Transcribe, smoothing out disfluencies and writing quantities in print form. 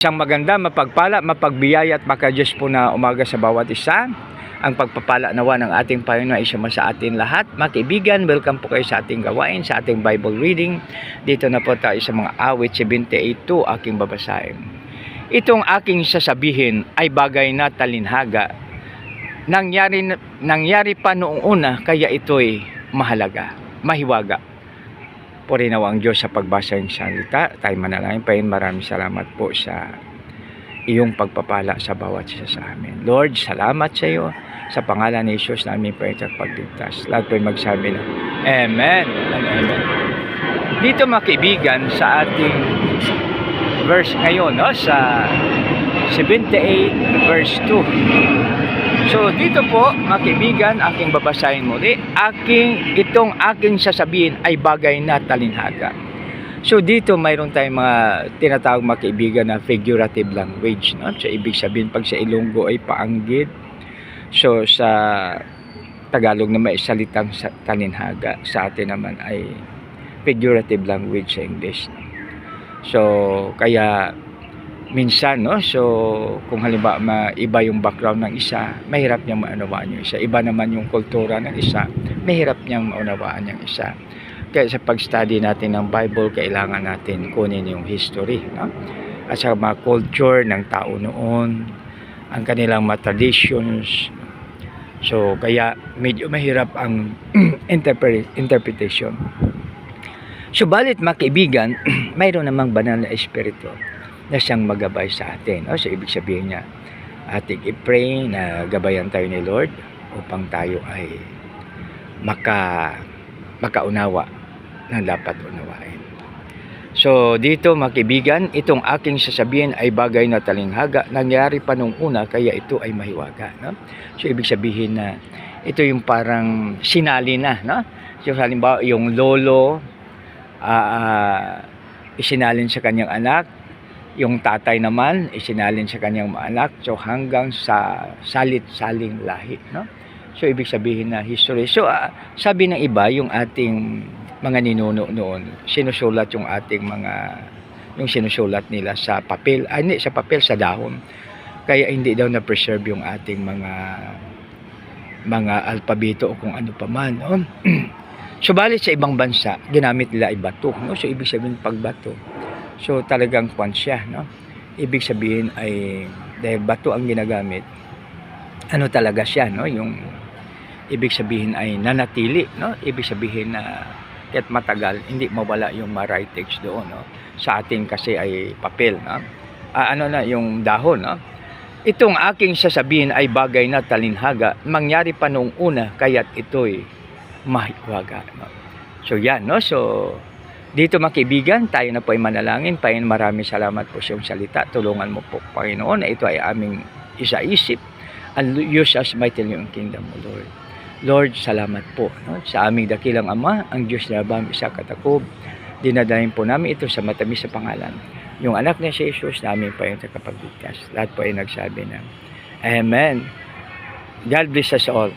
Isang maganda, mapagpala, mapagbiyaya at makadiyos po na umaga sa bawat isa. Ang pagpapala nawa ng ating Panginoon ay suma sa atin lahat. Mga kaibigan, welcome po kayo sa ating gawain, sa ating Bible reading. Dito na po tayo sa mga awit 78:2, aking babasahin. Itong aking sasabihin ay bagay na talinhaga. Nangyari pa noong una, kaya ito'y mahalaga, mahiwaga. Puri nawa ang Diyos sa pagbasa ng salita. Tayo manalangin. Maraming salamat po sa iyong pagpapala sa bawat isa sa amin. Lord, salamat sa iyo. Sa pangalan ni Jesus namin po ito pagligtas. Lahat po magsabi na Amen and Amen. Dito mga kaibigan, sa ating verse ngayon, no, sa 78 verse 2. So dito po mga kaibigan, aking babasahin muli. Itong aking sasabihin ay bagay na talinhaga. So dito mayroon tayong mga tinatawag mga kaibigan na figurative language, no? So ibig sabihin pag sa Ilonggo ay paanggid. So sa Tagalog na may salitang talinhaga, sa atin naman ay figurative language sa English. So kaya minsan, no, so kung halimbawa iba yung background ng isa, mahirap niyang maunawaan yung isa. Iba naman yung kultura ng isa, mahirap niyang maunawaan yung isa. Kaya sa pag-study natin ng Bible, kailangan natin kunin yung history, no? At sa mga culture ng tao noon, ang kanilang mga traditions. So kaya medyo mahirap ang interpretation. Subalit mga kaibigan, mayroon namang banal na espiritu na siyang magabay sa atin. So ibig sabihin niya, ating i-pray na gabayan tayo ni Lord upang tayo ay makaunawa ng dapat unawain. So dito mga kaibigan, itong aking sasabihin ay bagay na talinghaga. Nangyari pa nung una, kaya ito ay mahiwaga. No? So ibig sabihin na ito yung parang sinali na. No? So halimbawa yung lolo, isinalin sa kanyang anak. Yung tatay naman, isinalin sa kanyang mga anak. So hanggang sa salit-saling lahi. No? So ibig sabihin na history. So sabi ng iba, yung ating mga ninuno noon, sinusulat yung ating yung sinusulat nila sa papel. Hindi sa papel, sa dahon. Kaya hindi daw na-preserve yung ating mga alpabeto o kung ano pa man. No? Subalit sa ibang bansa, ginamit nila ay bato. No? So ibig sabihin pagbato. So talagang kwan siya, no? Ibig sabihin ay dahil bato ang ginagamit, ano talaga siya, no? Yung ibig sabihin ay nanatili, no? Ibig sabihin na kahit matagal hindi mawala yung writings doon, no? Sa atin kasi ay papel, no? Ano na yung dahon, no? Itong aking sasabihin ay bagay na talinhaga, mangyari pa noong una, kaya't ito'y mahiwaga, no? So yan, no? So dito mga kaibigan, tayo na po ay manalangin. Maraming salamat po sa iyong salita. Tulungan mo po, Panginoon, na ito ay aming isa-isip and use us mightily in kingdom mo, Lord. Lord, salamat po, no? Sa aming dakilang Ama, ang Diyos na bang isa katakob. Dinadahin po namin ito sa matamis na pangalan. Yung anak niya si Jesus, namin pa yung tagapagligtas. Lahat po ay nagsabi na Amen. God bless us all.